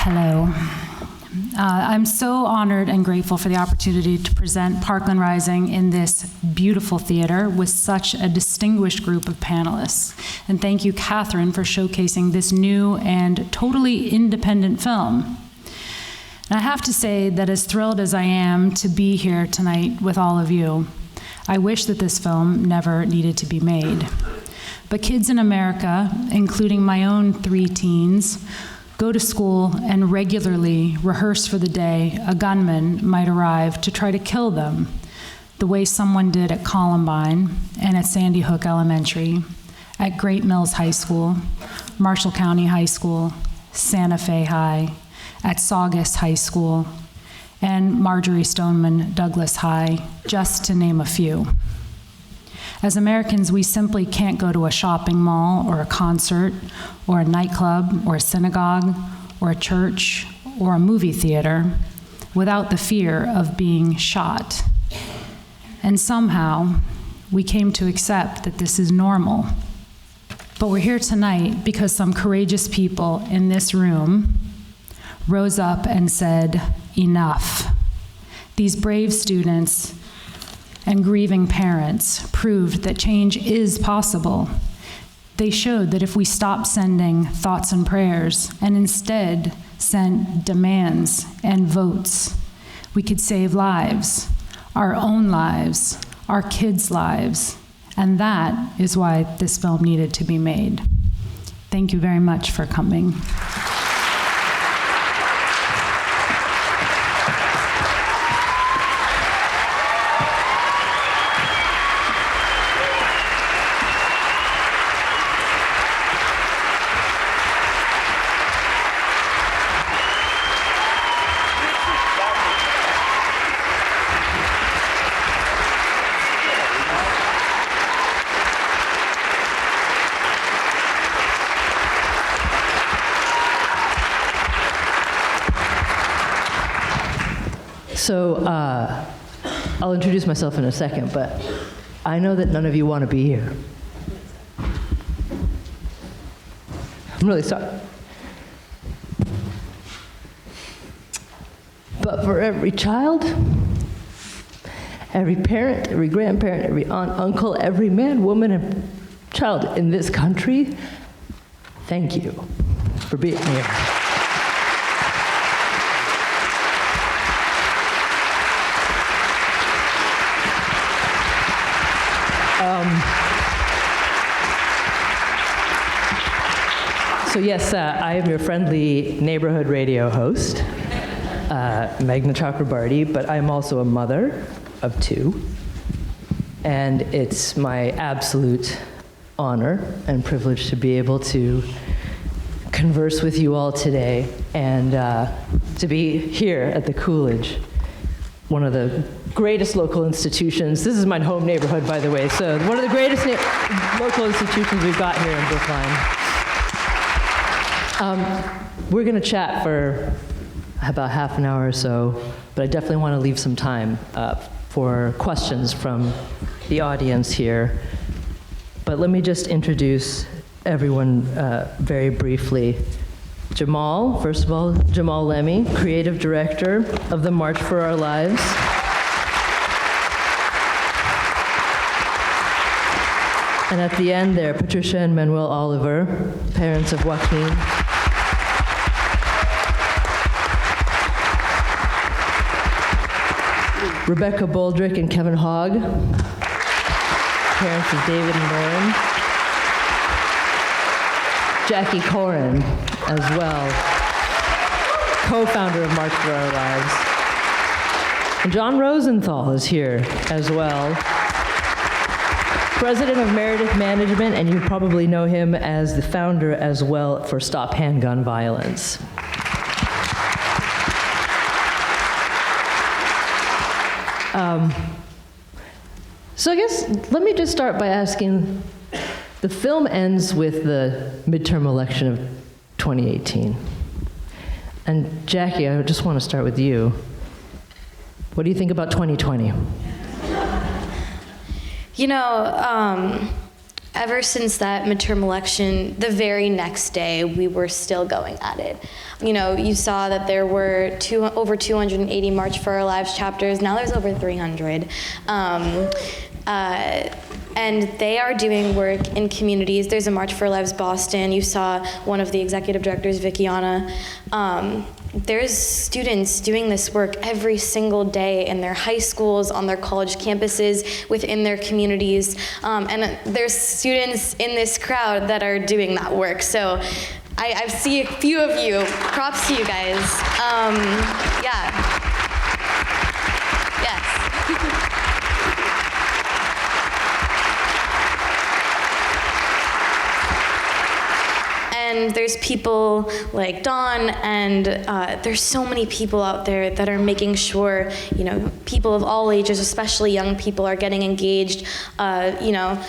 Hello. I'm so honored and grateful for the opportunity to present Parkland Rising in this beautiful theater with such a distinguished group of panelists. And thank you, Catherine, for showcasing this new and totally independent film. And I have to say that as thrilled as I am to be here tonight with all of you, I wish that this film never needed to be made. But kids in America, including my own 3 teens, go to school and regularly rehearse for the day a gunman might arrive to try to kill them, the way someone did at Columbine and at Sandy Hook Elementary, at Great Mills High School, Marshall County High School, Santa Fe High, at Saugus High School, and Marjorie Stoneman Douglas High, just to name a few. As Americans, we simply can't go to a shopping mall or a concert or a nightclub or a synagogue or a church or a movie theater without the fear of being shot. And somehow, we came to accept that this is normal. But we're here tonight because some courageous people in this room rose up and said, enough. These brave students and grieving parents proved that change is possible. They showed that if we stop sending thoughts and prayers and instead sent demands and votes, we could save lives, our own lives, our kids' lives, and that is why this film needed to be made. Thank you very much for coming. So I'll introduce myself in a second, but I know that none of you want to be here. I'm really sorry. But for every child, every parent, every grandparent, every aunt, uncle, every man, woman, and child in this country, thank you for being here. So yes, I am your friendly neighborhood radio host, Meghna Chakrabarti, but I'm also a mother of 2, and it's my absolute honor and privilege to be able to converse with you all today and to be here at the Coolidge, one of the greatest local institutions. This is my home neighborhood, by the way, so one of the greatest local institutions we've got here in Brookline. We're going to chat for about half an hour or so, but I definitely want to leave some time for questions from the audience here. But let me just introduce everyone very briefly. Jammal, first of all, Jammal Lemy, Creative Director of the March for Our Lives. And at the end there, Patrica and Manuel Oliver, parents of Joaquin. Rebecca Boldrick and Kevin Hogg, parents of David and Lauren. Corin as well, co-founder of March for Our Lives. And John Rosenthal is here as well, president of Meredith Management, and you probably know him as the founder as well for Stop Handgun Violence. So I guess, let me just start by asking, the film ends with the midterm election of 2018. And Jackie, I just want to start with you. What do you think about 2020? You know, ever since that midterm election, the very next day, we were still going at it. You know, you saw that there were over 280 March for Our Lives chapters. Now there's over 300. And they are doing work in communities. There's a March for Our Lives Boston. You saw one of the executive directors, Vickiana. There's students doing this work every single day in their high schools, on their college campuses, within their communities. And there's students in this crowd that are doing that work. So I see a few of you. Props to you guys. Yeah. Yes. And there's people like Dawn, and there's so many people out there that are making sure, you know, people of all ages, especially young people, are getting engaged, you know,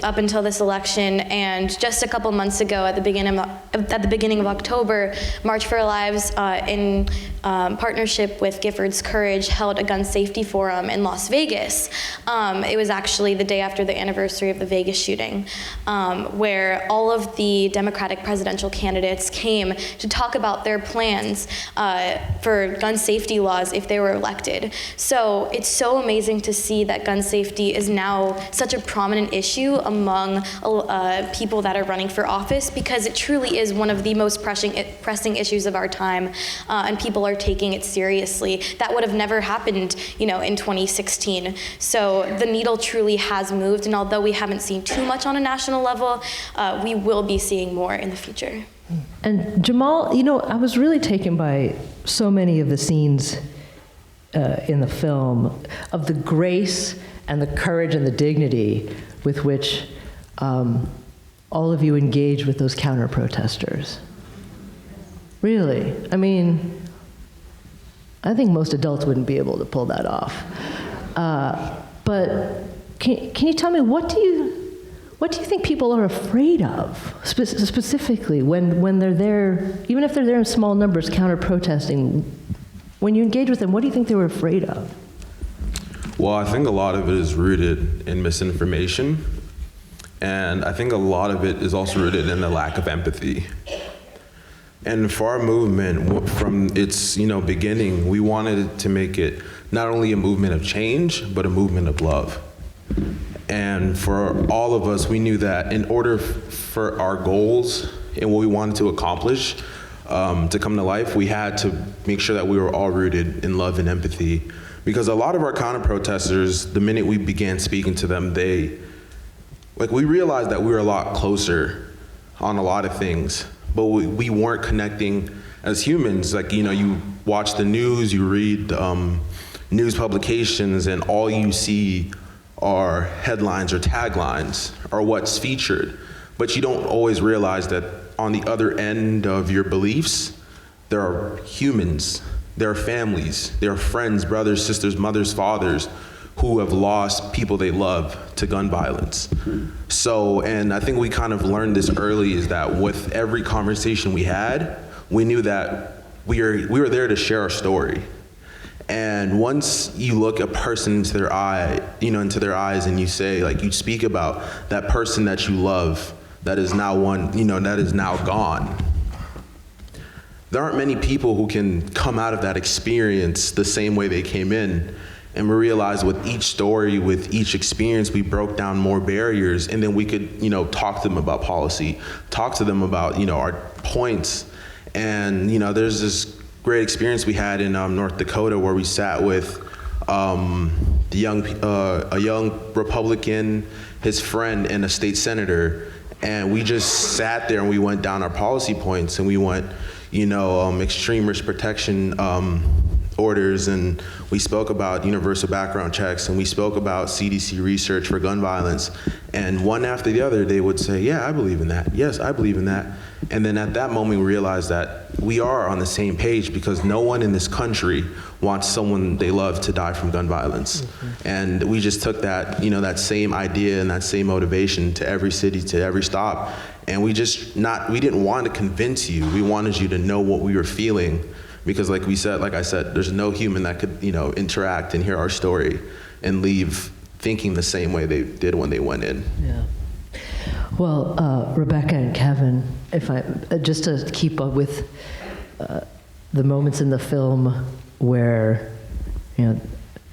up until this election. And just a couple months ago, at the beginning of October, March for Our Lives, in partnership with Giffords Courage, held a gun safety forum in Las Vegas. It was actually the day after the anniversary of the Vegas shooting, where all of the Democratic presidential candidates came to talk about their plans for gun safety laws if they were elected. So it's so amazing to see that gun safety is now such a prominent issue among people that are running for office, because it truly is one of the most pressing issues of our time, and people are taking it seriously. That would have never happened, you know, in 2016. So the needle truly has moved, and although we haven't seen too much on a national level, we will be seeing more in the future. And Jammal, you know, I was really taken by so many of the scenes in the film, of the grace and the courage and the dignity with which all of you engage with those counter-protesters. Really, I mean, I think most adults wouldn't be able to pull that off. But can you tell me, what do you think people are afraid of, specifically, when they're there, even if they're there in small numbers counter-protesting? When you engage with them, what do you think they were afraid of? Well, I think a lot of it is rooted in misinformation, and I think a lot of it is also rooted in the lack of empathy. And for our movement, from its beginning, we wanted to make it not only a movement of change, but a movement of love. And for all of us, we knew that in order for our goals and what we wanted to accomplish to come to life, we had to make sure that we were all rooted in love and empathy. Because a lot of our counter-protesters, the minute we began speaking to them, we realized that we were a lot closer on a lot of things, but we weren't connecting as humans. You watch the news, you read news publications, and all you see are headlines or taglines or what's featured. But you don't always realize that on the other end of your beliefs, there are humans, there are families, there are friends, brothers, sisters, mothers, fathers who have lost people they love to gun violence. So, and I think we kind of learned this early, is that with every conversation we had, we knew that we were there to share our story. And once you look a person into their eyes, and you say, you speak about that person that you love, that is now that is now gone. There aren't many people who can come out of that experience the same way they came in. And we realized with each story, with each experience, we broke down more barriers, and then we could, talk to them about policy, talk to them about, our points. And, there's this great experience we had in North Dakota where we sat with a young Republican, his friend, and a state senator. And we just sat there and we went down our policy points, and we went, extreme risk protection orders, and we spoke about universal background checks, and we spoke about CDC research for gun violence. And one after the other, they would say, yeah, I believe in that. Yes, I believe in that. And then at that moment, we realized that we are on the same page, because no one in this country wants someone they love to die from gun violence. Mm-hmm. And we just took that, that same idea and that same motivation to every city, to every stop. And we didn't want to convince you. We wanted you to know what we were feeling. Because like I said, there's no human that could, interact and hear our story and leave thinking the same way they did when they went in. Yeah. Well, Rebecca and Kevin, if I just to keep up with the moments in the film where,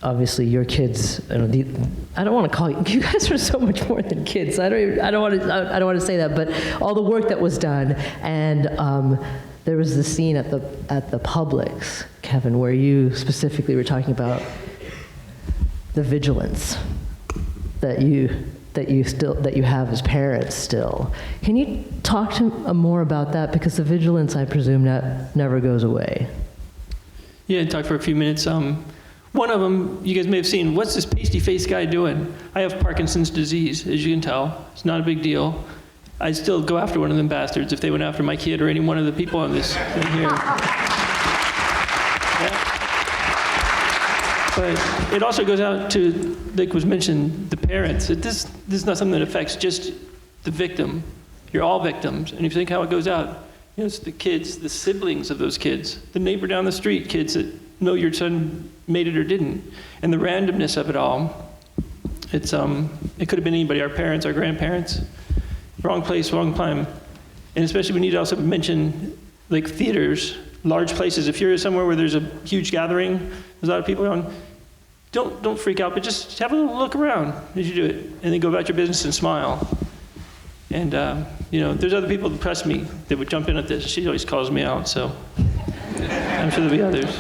obviously your kids. I don't want to call you. You guys are so much more than kids. I don't want to say that, but all the work that was done, and there was the scene at the Publix, Kevin, where you specifically were talking about the vigilance that you have as parents still. Can you talk to more about that? Because the vigilance, I presume, never goes away. Yeah, I talked for a few minutes. One of them, you guys may have seen, what's this pasty-faced guy doing? I have Parkinson's disease, as you can tell. It's not a big deal. I'd still go after one of them bastards if they went after my kid or any one of the people on this thing here. Yeah. But it also goes out to, like was mentioned, the parents. This is not something that affects just the victim. You're all victims. And if you think how it goes out, it's the kids, the siblings of those kids, the neighbor down the street, kids that know your son made it or didn't. And the randomness of it all, it could have been anybody, our parents, our grandparents. Wrong place, wrong time. And especially we need to also mention like theaters, large places. If you're somewhere where there's a huge gathering, there's a lot of people around, don't freak out, but just have a little look around as you do it, and then go about your business and smile. And there's other people that press me that would jump in at this. She always calls me out, so I'm sure there'll be others.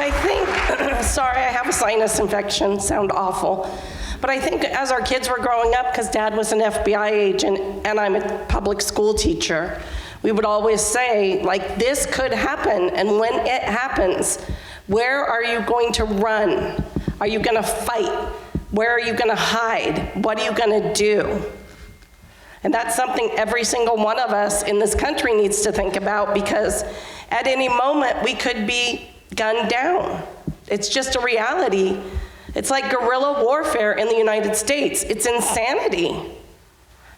I think, sorry, I have a sinus infection, sound awful. But I think as our kids were growing up, because Dad was an FBI agent and I'm a public school teacher, we would always say, like, this could happen. And when it happens, where are you going to run? Are you going to fight? Where are you going to hide? What are you going to do? And that's something every single one of us in this country needs to think about, because at any moment we could be gunned down. It's just a reality. It's like guerrilla warfare in the United States. It's insanity.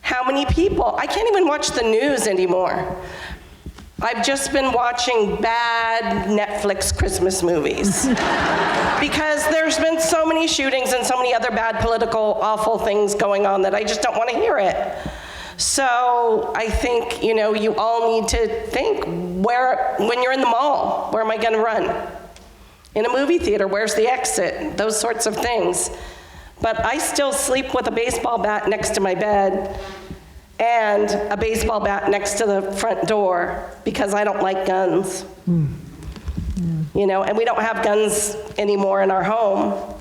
How many people? I can't even watch the news anymore. I've just been watching bad Netflix Christmas movies because there's been so many shootings and so many other bad political awful things going on that I just don't want to hear it. So I think, you all need to think, when you're in the mall, where am I going to run? In a movie theater, where's the exit? Those sorts of things. But I still sleep with a baseball bat next to my bed and a baseball bat next to the front door because I don't like guns. And we don't have guns anymore in our home,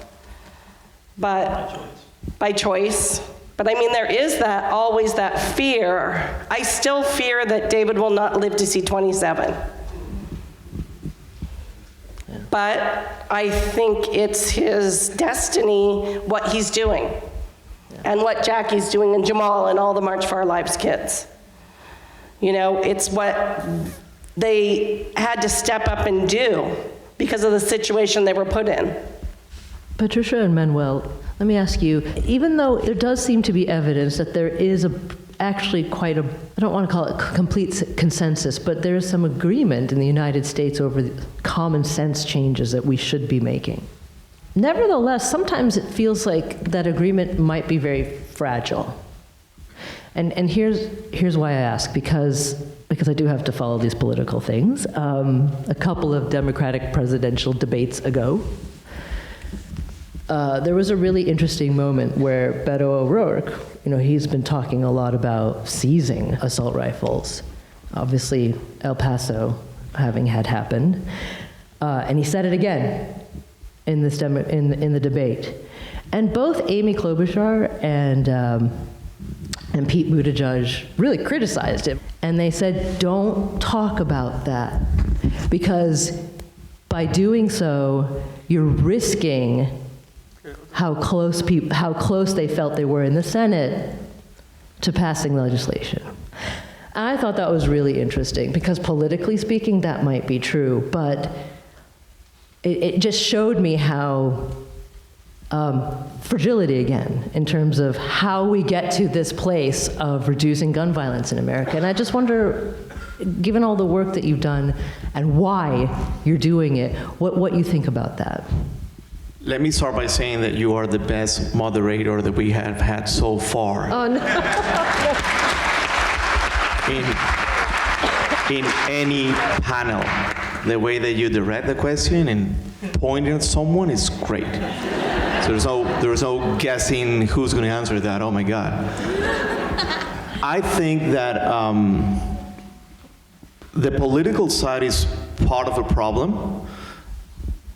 but by choice. But I mean, there is always that fear. I still fear that David will not live to see 27. But I think it's his destiny, what he's doing, and what Jackie's doing, and Jammal, and all the March for Our Lives kids. It's what they had to step up and do because of the situation they were put in. Patricia and Manuel, let me ask you, even though there does seem to be evidence that there is actually quite a, I don't want to call it complete consensus, but there is some agreement in the United States over the common sense changes that we should be making. Nevertheless, sometimes it feels like that agreement might be very fragile. And here's why I ask, because I do have to follow these political things. A couple of Democratic presidential debates ago, there was a really interesting moment where Beto O'Rourke, he's been talking a lot about seizing assault rifles. Obviously, El Paso having had happened. And he said it again in this in the debate. And both Amy Klobuchar and Pete Buttigieg really criticized him. And they said, don't talk about that, because by doing so, you're risking how close they felt they were in the Senate to passing legislation. And I thought that was really interesting, because politically speaking, that might be true, but it just showed me how fragility again, in terms of how we get to this place of reducing gun violence in America. And I just wonder, given all the work that you've done and why you're doing it, what you think about that. Let me start by saying that you are the best moderator that we have had so far. Oh, no. In any panel. The way that you direct the question and pointing at someone is great. So there's no guessing who's going to answer that. Oh my God. I think that the political side is part of the problem.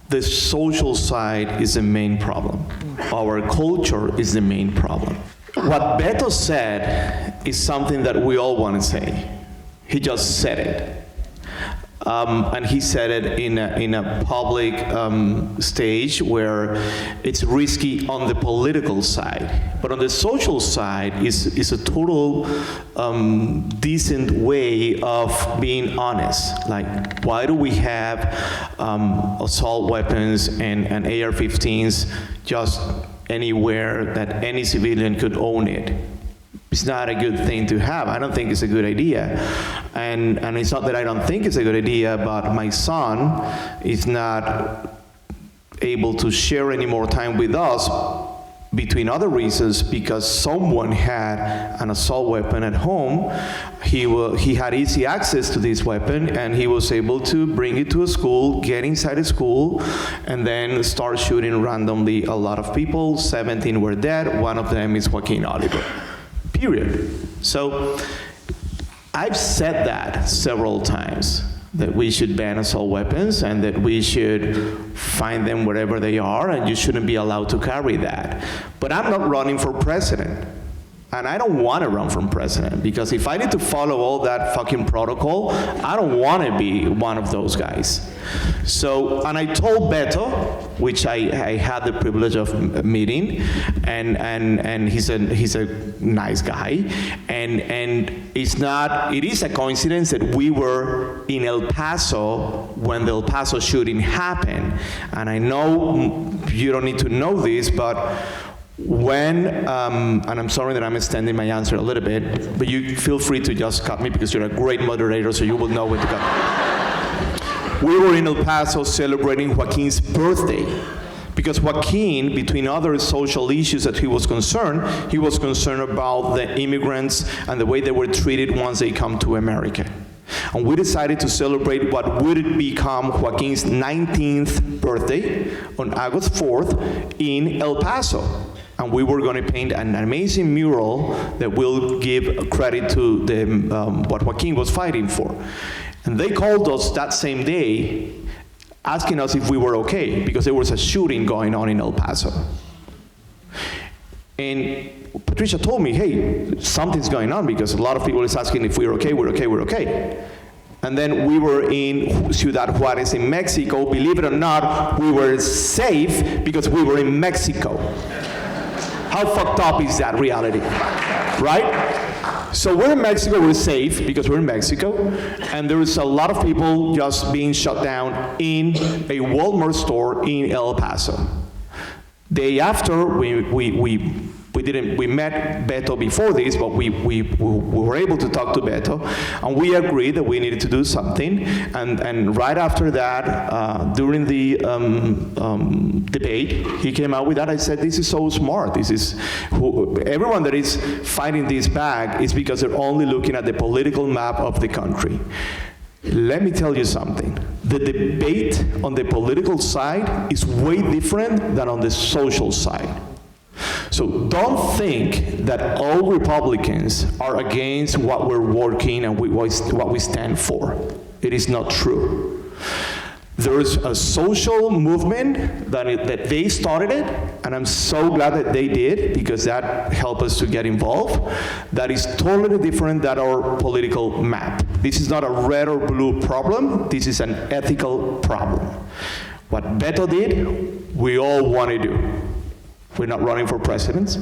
The social side is the main problem. Our culture is the main problem. What Beto said is something that we all want to say. He just said it. And he said it in a public stage where it's risky on the political side. But on the social side is a total decent way of being honest. Like, why do we have assault weapons and AR-15s just anywhere that any civilian could own it? It's not a good thing to have. I don't think it's a good idea. And it's not that I don't think it's a good idea, but my son is not able to share any more time with us, between other reasons, because someone had an assault weapon at home. He had easy access to this weapon, and he was able to bring it to a school, get inside the school, and then start shooting randomly a lot of people. 17 were dead. One of them is Joaquin Oliver. Period. So I've said that several times, that we should ban assault weapons and that we should find them wherever they are, and you shouldn't be allowed to carry that. But I'm not running for president. And I don't want to run for president, because if I need to follow all that fucking protocol, I don't want to be one of those guys. So, and I told Beto, which I had the privilege of meeting, and he's a nice guy, and it is a coincidence that we were in El Paso when the El Paso shooting happened. And I know you don't need to know this, but when, and I'm sorry that I'm extending my answer a little bit, but you feel free to just cut me because you're a great moderator, so you will know when to cut. We were in El Paso celebrating Joaquin's birthday, because Joaquin, between other social issues that he was concerned about the immigrants and the way they were treated once they come to America. And we decided to celebrate what would become Joaquin's 19th birthday on August 4th in El Paso. And we were going to paint an amazing mural that will give credit to what Joaquin was fighting for. And they called us that same day, asking us if we were okay, because there was a shooting going on in El Paso. And Patricia told me, hey, something's going on, because a lot of people is asking if we're okay, we're okay, we're okay. And then we were in Ciudad Juarez in Mexico. Believe it or not, we were safe because we were in Mexico. How fucked up is that reality, right? So we're in Mexico, we're safe because we're in Mexico, and there is a lot of people just being shut down in a Walmart store in El Paso. Day after, we met Beto before this, but we were able to talk to Beto, and we agreed that we needed to do something. And right after that, during the debate, he came out with that. I said, this is so smart. This is everyone that is fighting this back is because they're only looking at the political map of the country. Let me tell you something. The debate on the political side is way different than on the social side. So don't think that all Republicans are against what we're working and what we stand for. It is not true. There is a social movement that they started it, and I'm so glad that they did, because that helped us to get involved. That is totally different than our political map. This is not a red or blue problem. This is an ethical problem. What Beto did, we all want to do. We're not running for president.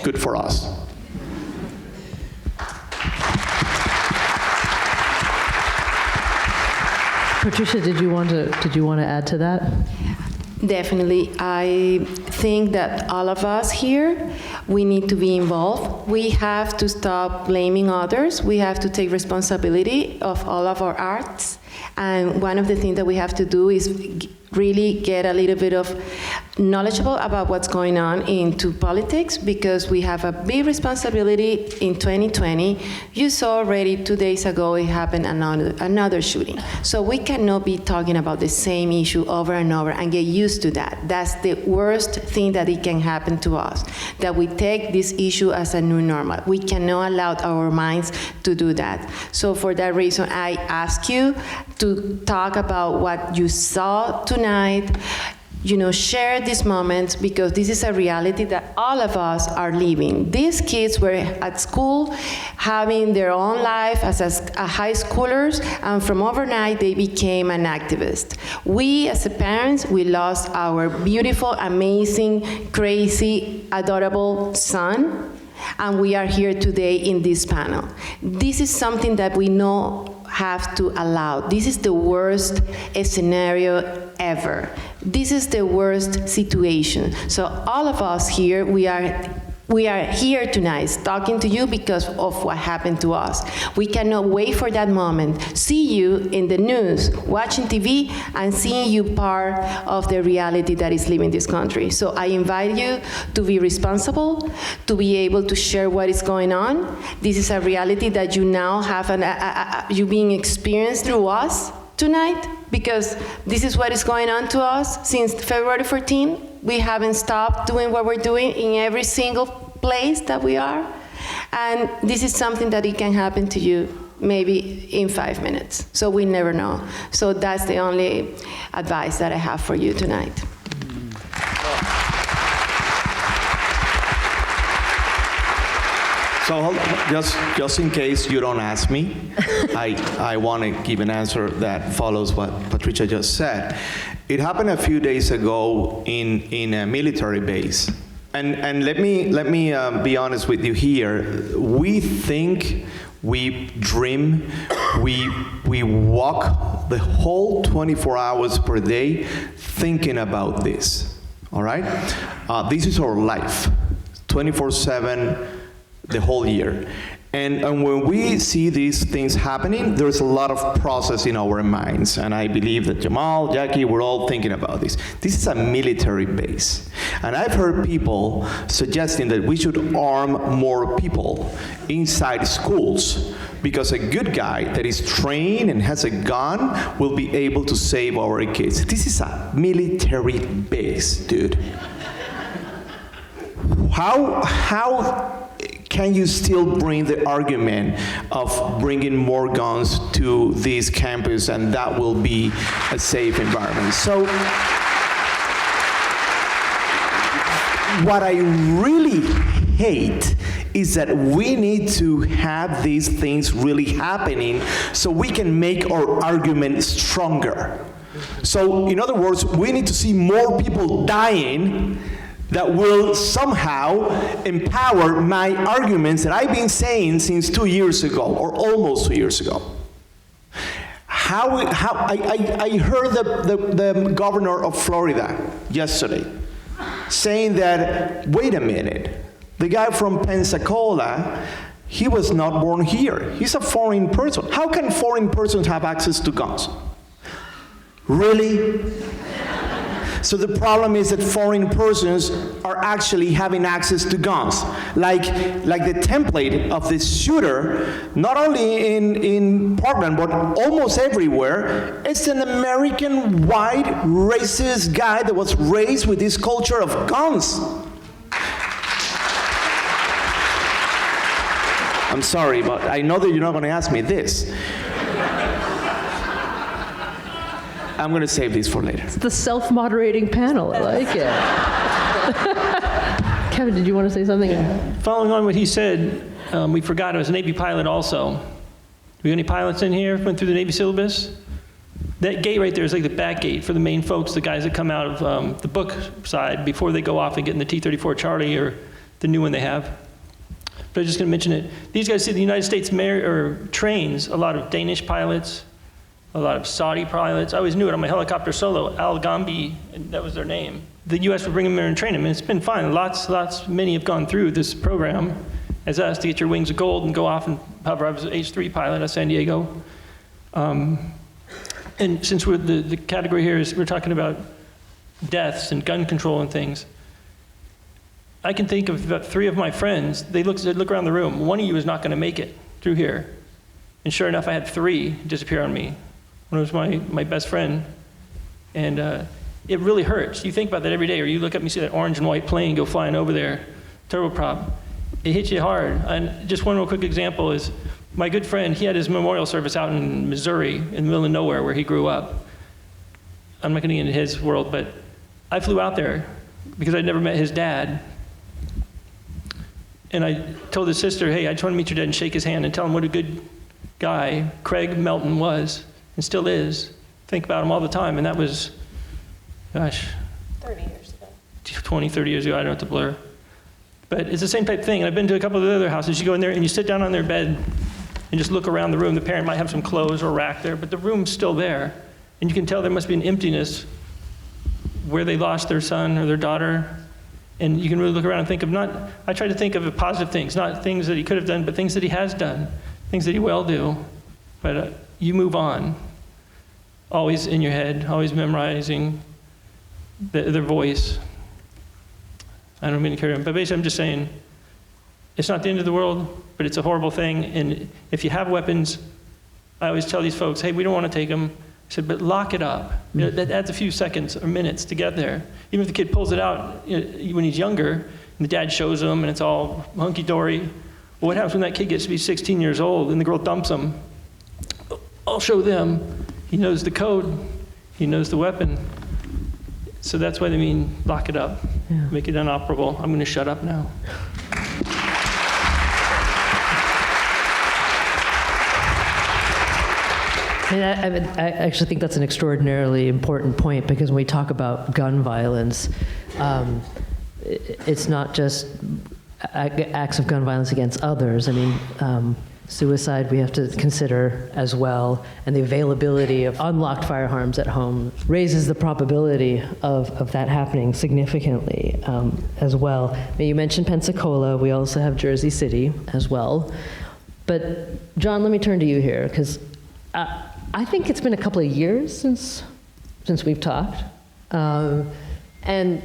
Good for us. Patricia, did you want to add to that? Definitely. I think that all of us here, we need to be involved. We have to stop blaming others. We have to take responsibility of all of our acts. And one of the things that we have to do is really get a little bit of knowledgeable about what's going on into politics, because we have a big responsibility in 2020. You saw already 2 days ago it happened another shooting. So we cannot be talking about the same issue over and over and get used to that. That's the worst thing that it can happen to us, that we take this issue as a new normal. We cannot allow our minds to do that. So for that reason, I ask you to talk about what you saw tonight, share these moments, because this is a reality that all of us are living. These kids were at school having their own life as high schoolers, and from overnight they became an activist. We as parents, we lost our beautiful, amazing, crazy, adorable son, and we are here today in this panel. This is something that we know have to allow. This is the worst scenario ever. This is the worst situation. So all of us here, we are here tonight talking to you because of what happened to us. We cannot wait for that moment. See you in the news, watching TV, and seeing you part of the reality that is living this country. So I invite you to be responsible, to be able to share what is going on. This is a reality that you now have, you being experienced through us tonight, because this is what is going on to us since February 14. We haven't stopped doing what we're doing in every single place that we are. And this is something that it can happen to you maybe in 5 minutes. So we never know. So that's the only advice that I have for you tonight. So just in case you don't ask me, I want to give an answer that follows what Patricia just said. It happened a few days ago in a military base, and let me be honest with you here. We think, we dream, we walk the whole 24 hours per day thinking about this. All right, this is our life, 24/7. The whole year. And when we see these things happening, there's a lot of process in our minds. And I believe that Jammal, Jackie, we're all thinking about this. This is a military base. And I've heard people suggesting that we should arm more people inside schools, because a good guy that is trained and has a gun will be able to save our kids. This is a military base, dude. How can you still bring the argument of bringing more guns to this campus and that will be a safe environment? So what I really hate is that we need to have these things really happening so we can make our argument stronger. So in other words, we need to see more people dying that will somehow empower my arguments that I've been saying since 2 years ago, or almost 2 years ago. I heard the governor of Florida yesterday saying that, wait a minute, the guy from Pensacola, he was not born here. He's a foreign person. How can foreign persons have access to guns? Really? So the problem is that foreign persons are actually having access to guns. Like the template of this shooter, not only in Parkland, but almost everywhere, it's an American white racist guy that was raised with this culture of guns. I'm sorry, but I know that you're not going to ask me this. I'm going to save this for later. It's the self-moderating panel. I like it. Kevin, did you want to say something? Following on what he said, we forgot I was a Navy pilot also. Do we have any pilots in here? Went through the Navy syllabus? That gate right there is like the back gate for the main folks, the guys that come out of the book side before they go off and get in the T-34 Charlie or the new one they have. But I'm just going to mention it. These guys see the United States trains a lot of Danish pilots, a lot of Saudi pilots. I always knew it on my helicopter solo, Al Gambi, that was their name. The U.S. would bring them there and train them, and it's been fine. Many have gone through this program as us to get your wings of gold and go off and hover. I was an H-3 pilot at San Diego. And since the category here is we're talking about deaths and gun control and things, I can think of about 3 of my friends. They look around the room. One of you is not going to make it through here. And sure enough, I had 3 disappear on me. One was my best friend. And it really hurts. You think about that every day, or you look up and you see that orange and white plane go flying over there, turboprop. It hits you hard. And just one real quick example is my good friend, he had his memorial service out in Missouri, in the middle of nowhere where he grew up. I'm not going to get into his world, but I flew out there because I'd never met his dad. And I told his sister, hey, I just want to meet your dad and shake his hand and tell him what a good guy Craig Melton was and still is. Think about him all the time. And that was, gosh, 30 years ago. 20, 30 years ago. I don't know what to blur. But it's the same type of thing. And I've been to a couple of the other houses. You go in there and you sit down on their bed and just look around the room. The parent might have some clothes or a rack there, but the room's still there. And you can tell there must be an emptiness where they lost their son or their daughter. And you can really look around and think of I try to think of positive things, not things that he could have done, but things that he has done, things that he will do. But you move on, always in your head, always memorizing their voice. I don't mean to carry on, but basically I'm just saying, it's not the end of the world, but it's a horrible thing. And if you have weapons, I always tell these folks, hey, we don't want to take them. I said, but lock it up. You know, that adds a few seconds or minutes to get there. Even if the kid pulls it out when he's younger, and the dad shows him, and it's all hunky-dory. Well, what happens when that kid gets to be 16 years old and the girl dumps him? I'll show them. He knows the code. He knows the weapon. So that's why they mean lock it up, make it inoperable. I'm going to shut up now. I actually think that's an extraordinarily important point, because when we talk about gun violence, it's not just acts of gun violence against others. I mean, suicide we have to consider as well, and the availability of unlocked firearms at home raises the probability of that happening significantly as well. I mean, you mentioned Pensacola. We also have Jersey City as well. But John, let me turn to you here, because I think it's been a couple of years since we've talked. And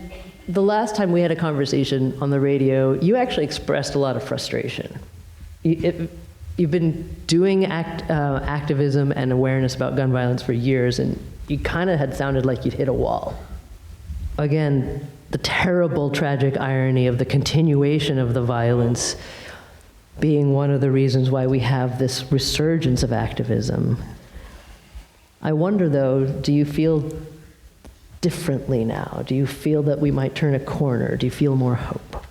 the last time we had a conversation on the radio, you actually expressed a lot of frustration. You've been doing activism and awareness about gun violence for years, and you kind of had sounded like you'd hit a wall. Again, the terrible, tragic irony of the continuation of the violence being one of the reasons why we have this resurgence of activism. I wonder, though, do you feel differently now? Do you feel that we might turn a corner? Do you feel more hope?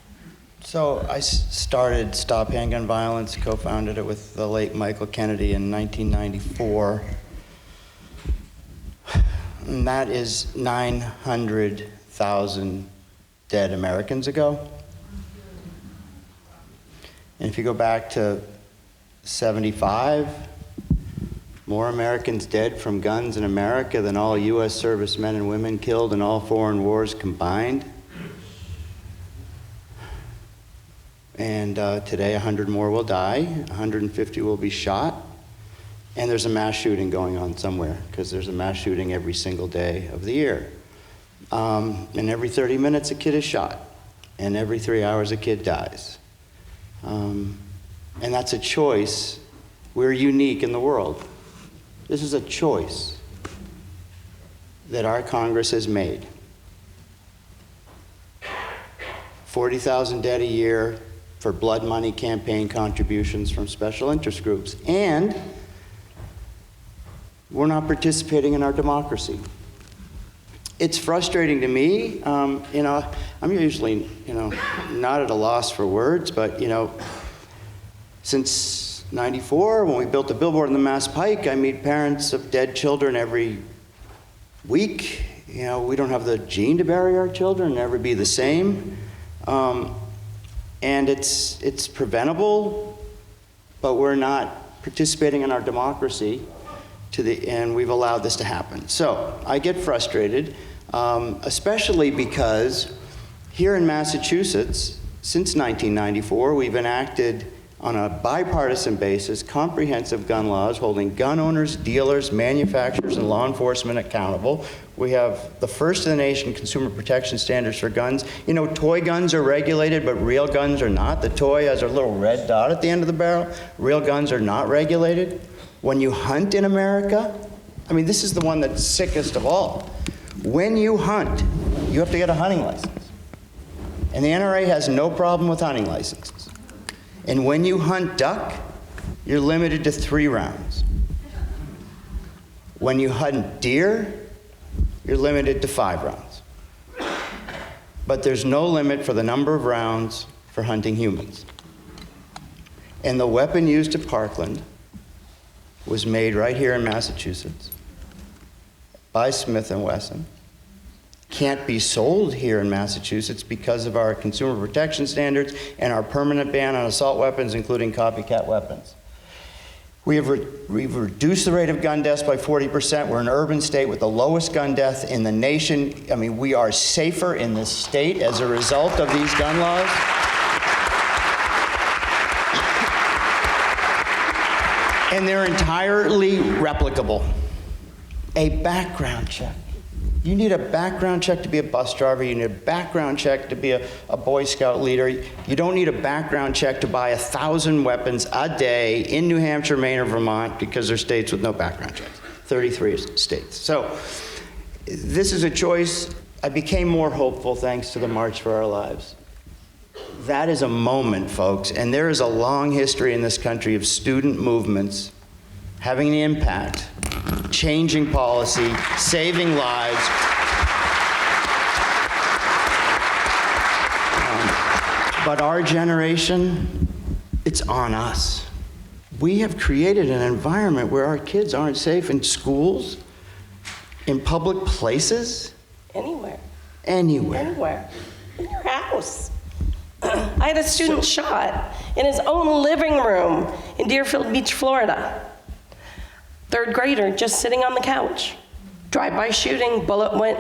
So I started Stop Handgun Violence, co-founded it with the late Michael Kennedy in 1994. And that is 900,000 dead Americans ago. And if you go back to 75, more Americans dead from guns in America than all U.S. servicemen and women killed in all foreign wars combined. And today, 100 more will die, 150 will be shot, and there's a mass shooting going on somewhere, because there's a mass shooting every single day of the year. And every 30 minutes, a kid is shot, and every 3 hours, a kid dies. And that's a choice. We're unique in the world. This is a choice that our Congress has made. 40,000 dead a year for blood money campaign contributions from special interest groups. And we're not participating in our democracy. It's frustrating to me. I'm usually, not at a loss for words, but, since 94, when we built a billboard on the Mass Pike, I meet parents of dead children every week. We don't have the gene to bury our children, never be the same. And it's preventable, but we're not participating in our democracy and we've allowed this to happen. So I get frustrated, especially because here in Massachusetts, since 1994, we've enacted on a bipartisan basis, comprehensive gun laws holding gun owners, dealers, manufacturers, and law enforcement accountable. We have the first in the nation consumer protection standards for guns. You know, toy guns are regulated, but real guns are not. The toy has a little red dot at the end of the barrel. Real guns are not regulated. When you hunt in America, I mean, this is the one that's sickest of all. When you hunt, you have to get a hunting license. And the NRA has no problem with hunting licenses. And when you hunt duck, you're limited to 3 rounds. When you hunt deer, you're limited to 5 rounds. But there's no limit for the number of rounds for hunting humans. And the weapon used at Parkland was made right here in Massachusetts by Smith & Wesson. Can't be sold here in Massachusetts because of our consumer protection standards and our permanent ban on assault weapons, including copycat weapons. We've reduced the rate of gun deaths by 40%. We're an urban state with the lowest gun death in the nation. I mean, we are safer in this state as a result of these gun laws. And they're entirely replicable. A background check. You need a background check to be a bus driver. You need a background check to be a Boy Scout leader. You don't need a background check to buy 1,000 weapons a day in New Hampshire, Maine, or Vermont, because they're states with no background checks. 33 states. So this is a choice. I became more hopeful thanks to the March for Our Lives. That is a moment, folks, and there is a long history in this country of student movements having an impact, changing policy, saving lives. But our generation, it's on us. We have created an environment where our kids aren't safe in schools, in public places. Anywhere. Anywhere. Anywhere. In your house. I had a student shot in his own living room in Deerfield Beach, Florida. 3rd grader, just sitting on the couch. Drive-by shooting, bullet went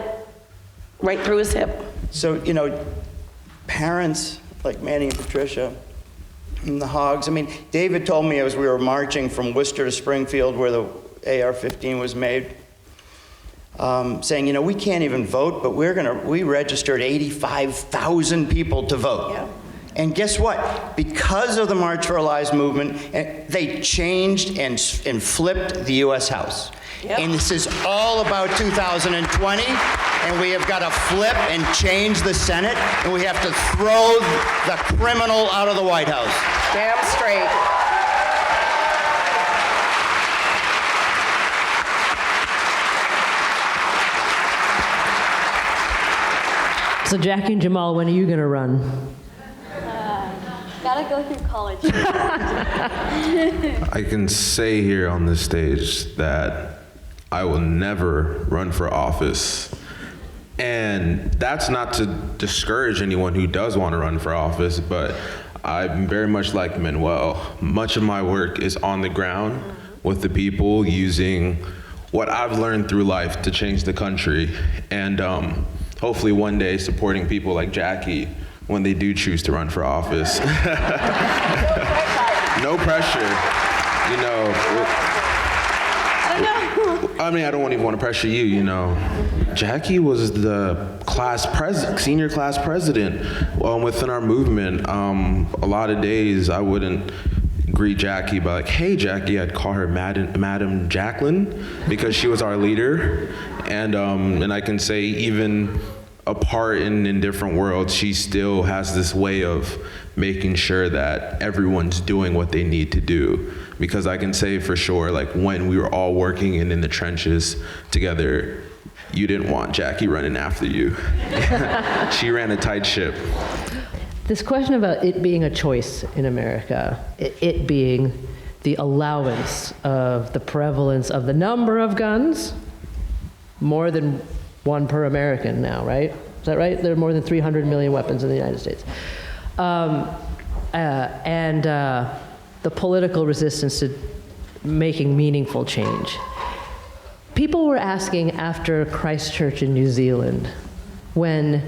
right through his hip. So, you know, parents like Manny and Patricia and the Hoggs, I mean, David told me as we were marching from Worcester to Springfield where the AR-15 was made, saying, you know, we can't even vote, but we registered 85,000 people to vote. Yeah. And guess what? Because of the March for Our Lives movement, they changed and flipped the U.S. House. Yep. And this is all about 2020, and we have got to flip and change the Senate, and we have to throw the criminal out of the White House. Damn straight. So Jackie and Jammal, when are you going to run? Gotta go through college. I can say here on this stage that I will never run for office. And that's not to discourage anyone who does want to run for office, but I'm very much like Manuel. Much of my work is on the ground with the people, using what I've learned through life to change the country. And hopefully one day supporting people like Jackie when they do choose to run for office. No pressure, you know. I mean, I don't even want to pressure you, you know. Jackie was the senior class president within our movement. A lot of days I wouldn't greet Jackie by like, hey Jackie, I'd call her Madam Jaclyn, because she was our leader. And I can say even apart in different worlds, she still has this way of making sure that everyone's doing what they need to do. Because I can say for sure, like when we were all working in the trenches together, you didn't want Jackie running after you. She ran a tight ship. This question about it being a choice in America, it being the allowance of the prevalence of the number of guns, more than one per American now, right? Is that right? There are more than 300 million weapons in the United States. And the political resistance to making meaningful change. People were asking after Christchurch in New Zealand, when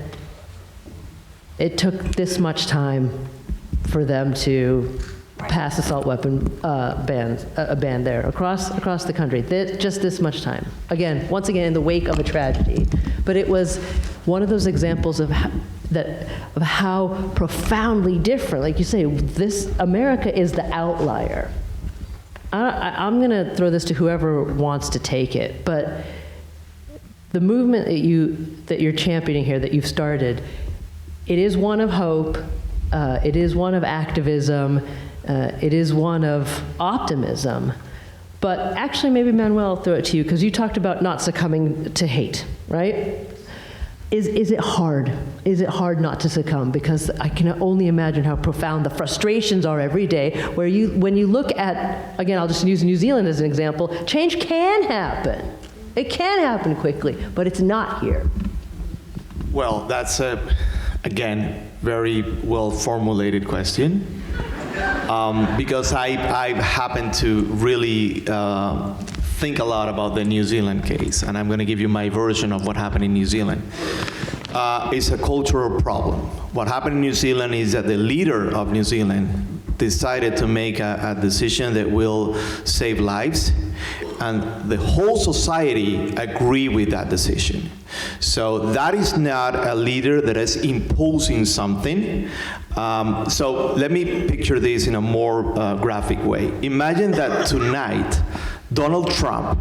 it took this much time for them to pass assault weapon ban there across the country. Just this much time. Again, once again, in the wake of a tragedy. But it was one of those examples of how profoundly different, like you say, this America is the outlier. I'm going to throw this to whoever wants to take it, but the movement that you're championing here, that you've started, it is one of hope. It is one of activism. It is one of optimism. But actually, maybe Manuel, I'll throw it to you, because you talked about not succumbing to hate, right? Is it hard? Is it hard not to succumb? Because I can only imagine how profound the frustrations are every day, where when you look at, again, I'll just use New Zealand as an example, change can happen. It can happen quickly, but it's not here. Well, that's again, very well-formulated question. Because I happen to really think a lot about the New Zealand case, and I'm going to give you my version of what happened in New Zealand. It's a cultural problem. What happened in New Zealand is that the leader of New Zealand decided to make a decision that will save lives, and the whole society agree with that decision. So that is not a leader that is imposing something. So let me picture this in a more graphic way. Imagine that tonight, Donald Trump,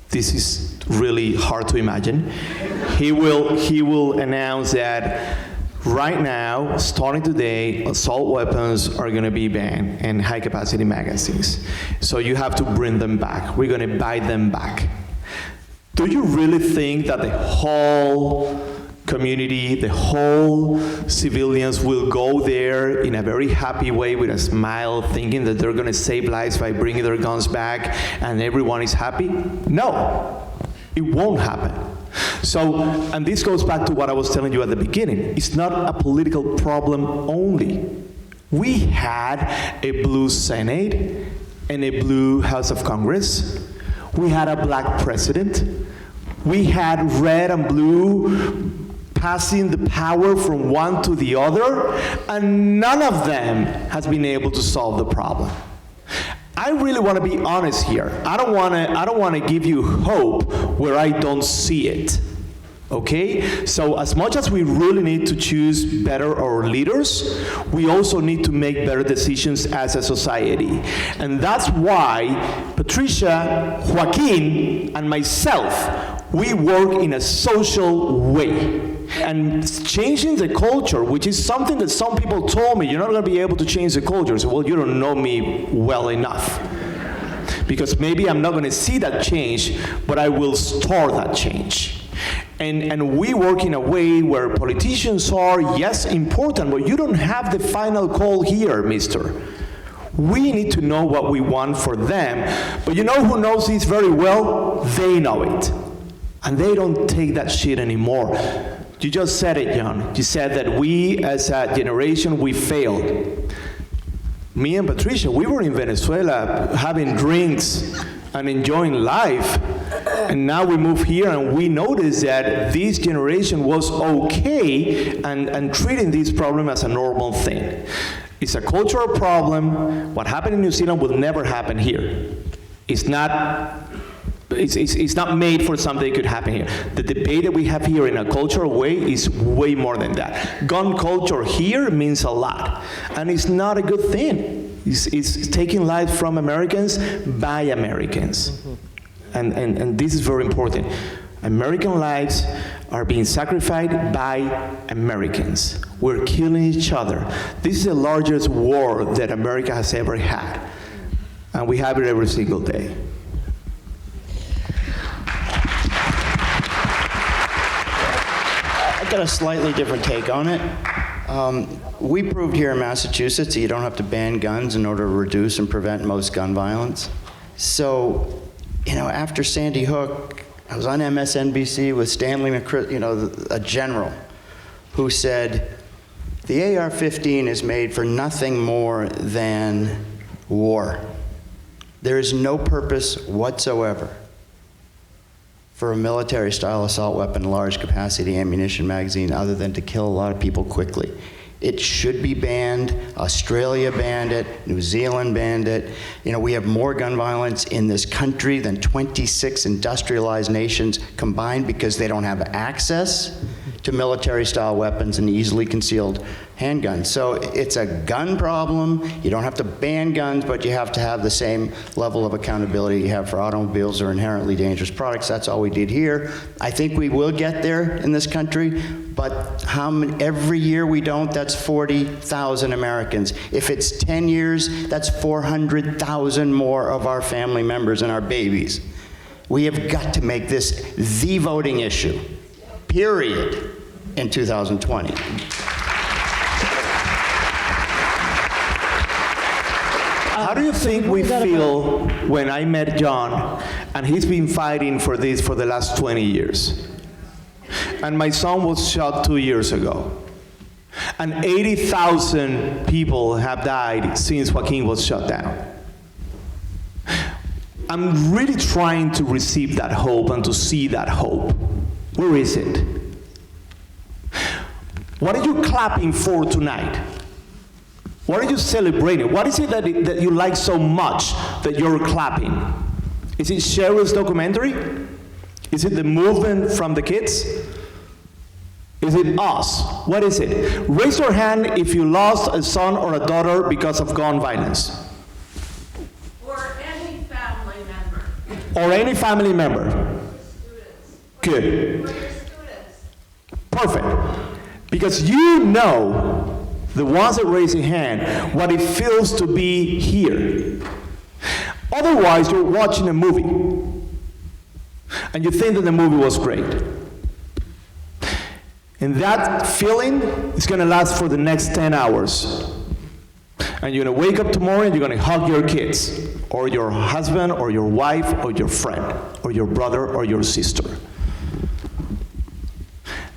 this is really hard to imagine, he will announce that right now, starting today, assault weapons are going to be banned and high-capacity magazines. So you have to bring them back. We're going to buy them back. Do you really think that the whole community, the whole civilians will go there in a very happy way with a smile, thinking that they're going to save lives by bringing their guns back and everyone is happy? No, it won't happen. So, and this goes back to what I was telling you at the beginning. It's not a political problem only. We had a blue Senate and a blue House of Congress. We had a black president. We had red and blue passing the power from one to the other, and none of them has been able to solve the problem. I really want to be honest here. I don't want to give you hope where I don't see it. Okay? So as much as we really need to choose better our leaders, we also need to make better decisions as a society. And that's why Patricia, Joaquin, and myself, we work in a social way. And changing the culture, which is something that some people told me, you're not going to be able to change the culture. So, well, you don't know me well enough. Because maybe I'm not going to see that change, but I will start that change. And we work in a way where politicians are, yes, important, but you don't have the final call here, mister. We need to know what we want for them. But you know who knows this very well? They know it. And they don't take that shit anymore. You just said it, John. You said that we, as a generation, we failed. Me and Patricia, we were in Venezuela having drinks and enjoying life. And now we move here and we notice that this generation was okay and treating this problem as a normal thing. It's a cultural problem. What happened in New Zealand will never happen here. It's not made for something that could happen here. The debate that we have here in a cultural way is way more than that. Gun culture here means a lot, and it's not a good thing. It's taking lives from Americans by Americans. Mm-hmm. And this is very important. American lives are being sacrificed by Americans. We're killing each other. This is the largest war that America has ever had, and we have it every single day. Got a slightly different take on it. We proved here in Massachusetts that you don't have to ban guns in order to reduce and prevent most gun violence. So, after Sandy Hook, I was on MSNBC with Stanley a general, who said, the AR-15 is made for nothing more than war. There is no purpose whatsoever for a military-style assault weapon, large-capacity ammunition magazine, other than to kill a lot of people quickly. It should be banned. Australia banned it. New Zealand banned it. You know, we have more gun violence in this country than 26 industrialized nations combined because they don't have access to military-style weapons and easily concealed handguns. So it's a gun problem. You don't have to ban guns, but you have to have the same level of accountability you have for automobiles or inherently dangerous products. That's all we did here. I think we will get there in this country, but how many, every year we don't, that's 40,000 Americans. If it's 10 years, that's 400,000 more of our family members and our babies. We have got to make this the voting issue, period, in 2020. How do you think we feel when I met John and he's been fighting for this for the last 20 years? And my son was shot 2 years ago. And 80,000 people have died since Joaquin was shot down. I'm really trying to receive that hope and to see that hope. Where is it? What are you clapping for tonight? What are you celebrating? What is it that you like so much that you're clapping? Is it Cheryl's documentary? Is it the movement from the kids? Is it us? What is it? Raise your hand if you lost a son or a daughter because of gun violence. Or any family member. Or any family member. Good. Perfect. Because you know, the ones that raise your hand, what it feels to be here. Otherwise, you're watching a movie, and you think that the movie was great. And that feeling is going to last for the next 10 hours. And you're going to wake up tomorrow and you're going to hug your kids, or your husband, or your wife, or your friend, or your brother, or your sister.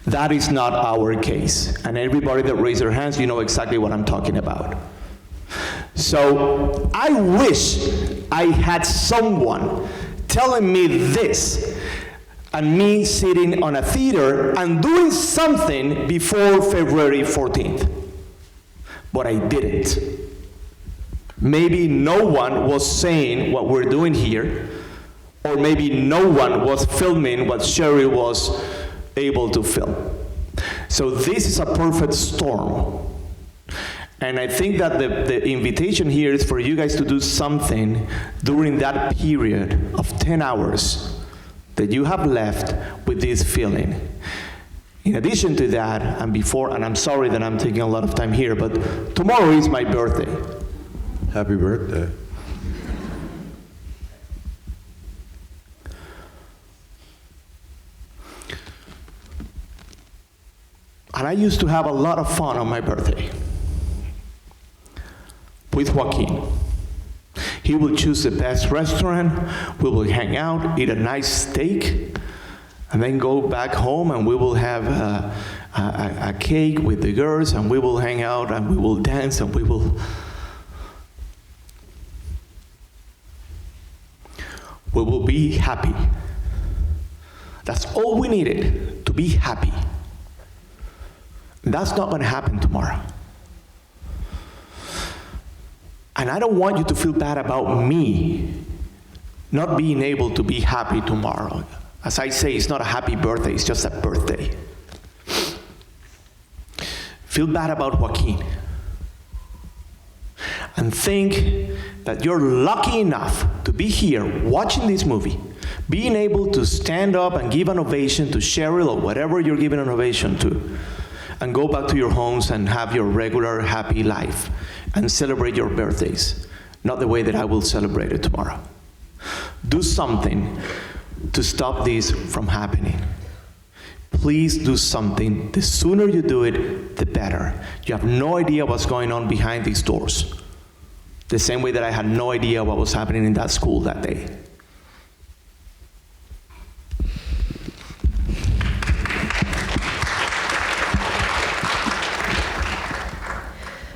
That is not our case. And everybody that raised their hands, you know exactly what I'm talking about. So I wish I had someone telling me this, and me sitting on a theater and doing something before February 14th. But I didn't. Maybe no one was saying what we're doing here, or maybe no one was filming what Cheryl was able to film. So this is a perfect storm. And I think that the invitation here is for you guys to do something during that period of 10 hours that you have left with this feeling. In addition to that, and I'm sorry that I'm taking a lot of time here, but tomorrow is my birthday. Happy birthday. And I used to have a lot of fun on my birthday with Joaquin. He will choose the best restaurant, we will hang out, eat a nice steak, and then go back home and we will have a cake with the girls, and we will hang out and we will dance and we will be happy. That's all we needed, to be happy. That's not going to happen tomorrow. And I don't want you to feel bad about me not being able to be happy tomorrow. As I say, it's not a happy birthday, it's just a birthday. Feel bad about Joaquin. And think that you're lucky enough to be here watching this movie, being able to stand up and give an ovation to Cheryl or whatever you're giving an ovation to, and go back to your homes and have your regular happy life and celebrate your birthdays, not the way that I will celebrate it tomorrow. Do something to stop this from happening. Please do something. The sooner you do it, the better. You have no idea what's going on behind these doors. The same way that I had no idea what was happening in that school that day.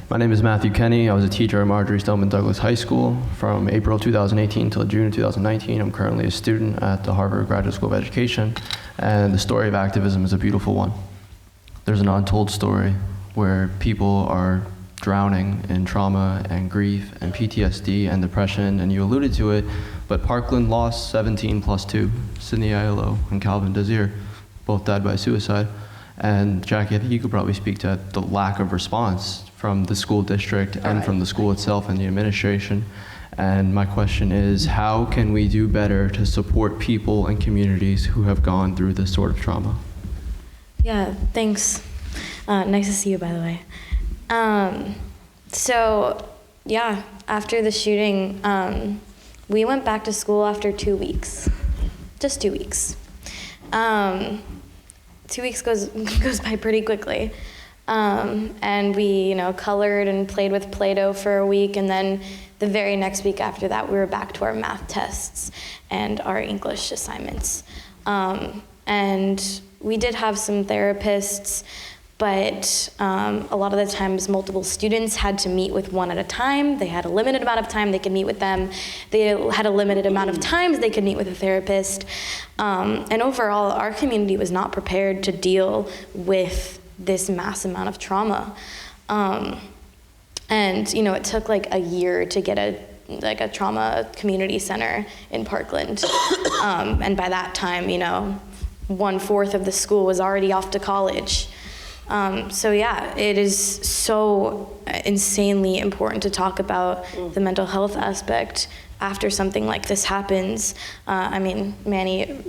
My name is Matthew Kenny. I was a teacher at Marjorie Stoneman Douglas High School from April 2018 till June 2019. I'm currently a student at the Harvard Graduate School of Education, and the story of activism is a beautiful one. There's an untold story where people are drowning in trauma and grief and PTSD and depression, and you alluded to it, but Parkland lost 17 plus 2, Sydney Aiello and Calvin Desir, both died by suicide. And Jackie, I think you could probably speak to the lack of response from the school district and from the school itself and the administration. And my question is, how can we do better to support people and communities who have gone through this sort of trauma? Yeah, thanks. Nice to see you, by the way. So, yeah, after the shooting, we went back to school after 2 weeks. Just 2 weeks. 2 weeks goes by pretty quickly. And we, colored and played with Play-Doh for a week, and then the very next week after that, we were back to our math tests and our English assignments. And we did have some therapists, but a lot of the times multiple students had to meet with one at a time. They had a limited amount of time they could meet with them. They had a limited amount of times they could meet with a therapist. And overall, our community was not prepared to deal with this mass amount of trauma. And it took like a year to get a trauma community center in Parkland. And by that time, 1/4 of the school was already off to college. So yeah, it is so insanely important to talk about the mental health aspect after something like this happens. Manny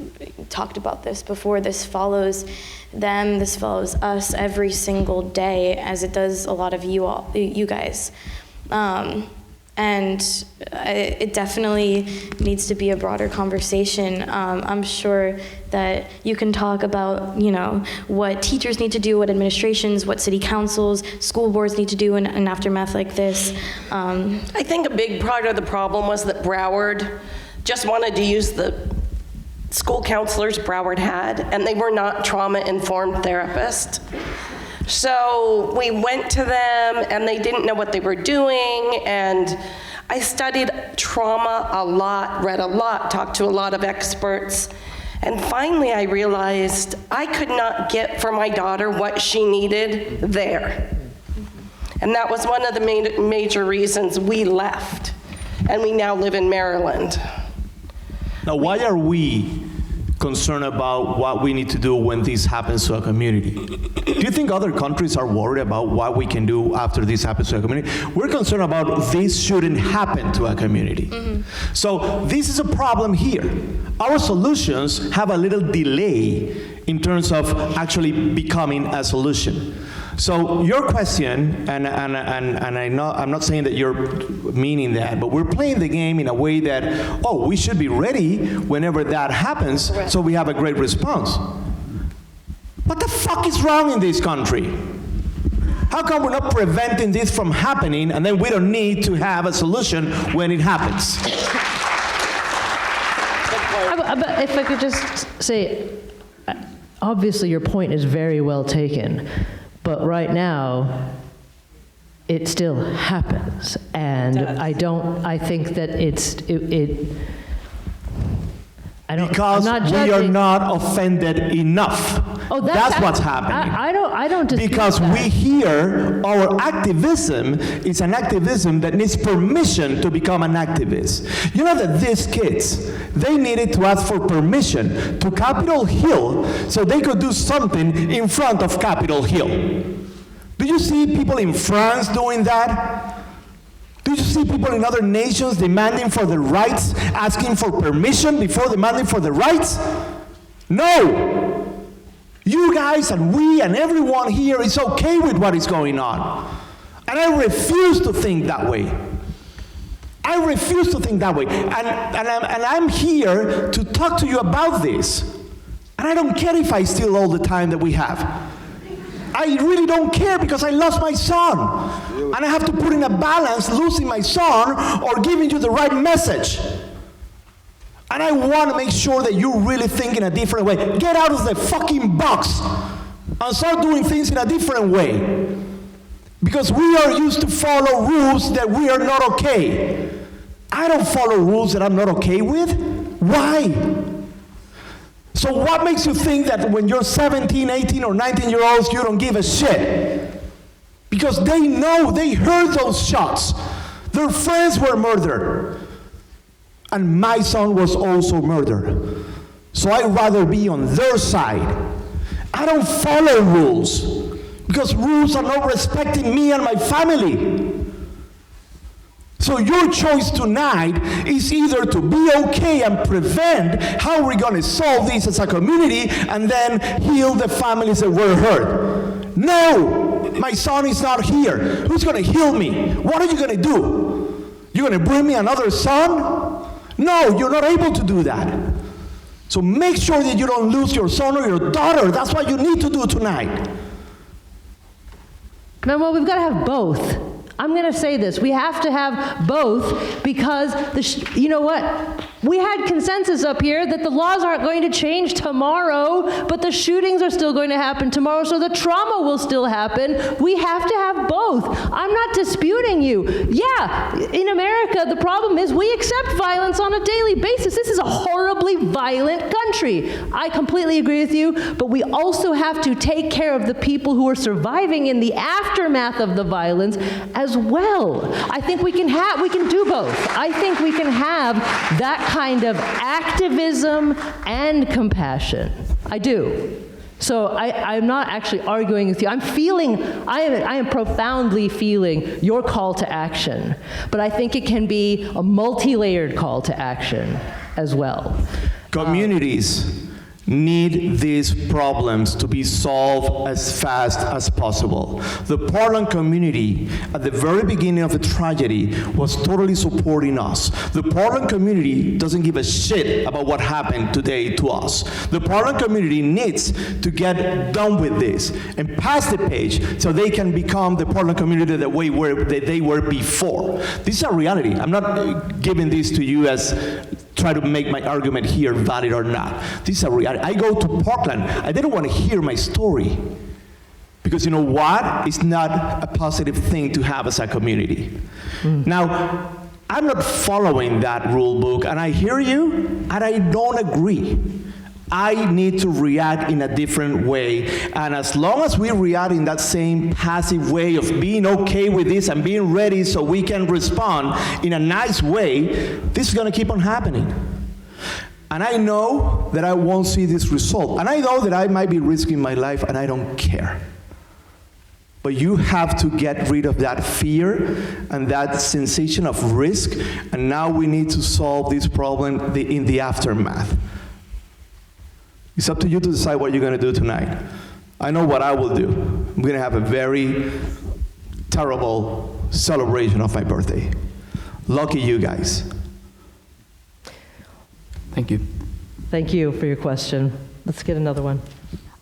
talked about this before. This follows them, this follows us every single day, as it does a lot of you guys. And it definitely needs to be a broader conversation. I'm sure that you can talk about, what teachers need to do, what administrations, what city councils, school boards need to do in an aftermath like this. I think a big part of the problem was that Broward just wanted to use the school counselors Broward had, and they were not trauma-informed therapists. So we went to them, and they didn't know what they were doing, and I studied trauma a lot, read a lot, talked to a lot of experts, and finally I realized I could not get for my daughter what she needed there. And that was one of the major reasons we left, and we now live in Maryland. Now, why are we concerned about what we need to do when this happens to a community? Do you think other countries are worried about what we can do after this happens to a community? We're concerned about this shouldn't happen to a community. So this is a problem here. Our solutions have a little delay in terms of actually becoming a solution. So your question, and I'm not saying that you're meaning that, but we're playing the game in a way that, we should be ready whenever that happens, so we have a great response. What the fuck is wrong in this country? How come we're not preventing this from happening, and then we don't need to have a solution when it happens? If I could just say, obviously your point is very well taken. But right now, it still happens, and I think that because we are not offended enough. That's what's happening. I don't dispute because that. we hear our activism is an activism that needs permission to become an activist. You know that these kids, they needed to ask for permission to Capitol Hill so they could do something in front of Capitol Hill. Do you see people in France doing that? Do you see people in other nations demanding for their rights, asking for permission before demanding for the rights? No! You guys and we and everyone here is okay with what is going on. And I refuse to think that way. I refuse to think that way. And I'm here to talk to you about this. And I don't care if I steal all the time that we have. I really don't care because I lost my son. And I have to put in a balance losing my son or giving you the right message. And I want to make sure that you really think in a different way. Get out of the fucking box and start doing things in a different way. Because we are used to follow rules that we are not okay. I don't follow rules that I'm not okay with. Why? So what makes you think that when you're 17, 18, or 19-year-olds, you don't give a shit? because they know, they heard those shots. Their friends were murdered. And my son was also murdered. So I'd rather be on their side. I don't follow rules, because rules are not respecting me and my family. So your choice tonight is either to be okay and prevent how we're going to solve this as a community and then heal the families that were hurt. No, my son is not here. Who's going to heal me? What are you going to do? You're going to bring me another son? No, you're not able to do that. So make sure that you don't lose your son or your daughter. That's what you need to do tonight. Manuel, we've got to have both. I'm going to say this. We have to have both because, you know what? We had consensus up here that the laws aren't going to change tomorrow, but the shootings are still going to happen tomorrow, so the trauma will still happen. We have to have both. I'm not disputing you. Yeah, in America, the problem is we accept violence on a daily basis. This is a horribly violent country. I completely agree with you, but we also have to take care of the people who are surviving in the aftermath of the violence as well. I think we can do both. I think we can have that kind of activism and compassion. I do. So I'm not actually arguing with you. I am profoundly feeling your call to action, but I think it can be a multi-layered call to action as well. Communities need these problems to be solved as fast as possible. The Parkland community, at the very beginning of the tragedy, was totally supporting us. The Parkland community doesn't give a shit about what happened today to us. The Parkland community needs to get done with this and pass the page so they can become the Parkland community that they were before. This is a reality. I'm not giving this to you as try to make my argument here valid or not. This is a reality. I go to Parkland. I didn't want to hear my story. Because you know what? It's not a positive thing to have as a community. Now, I'm not following that rule book, and I hear you, and I don't agree. I need to react in a different way. And as long as we react in that same passive way of being okay with this and being ready so we can respond in a nice way, this is going to keep on happening. And I know that I won't see this result. And I know that I might be risking my life, and I don't care. But you have to get rid of that fear and that sensation of risk. And now we need to solve this problem in the aftermath. It's up to you to decide what you're going to do tonight. I know what I will do. I'm going to have a very terrible celebration of my birthday. Lucky you guys. Thank you. Thank you for your question. Let's get another one.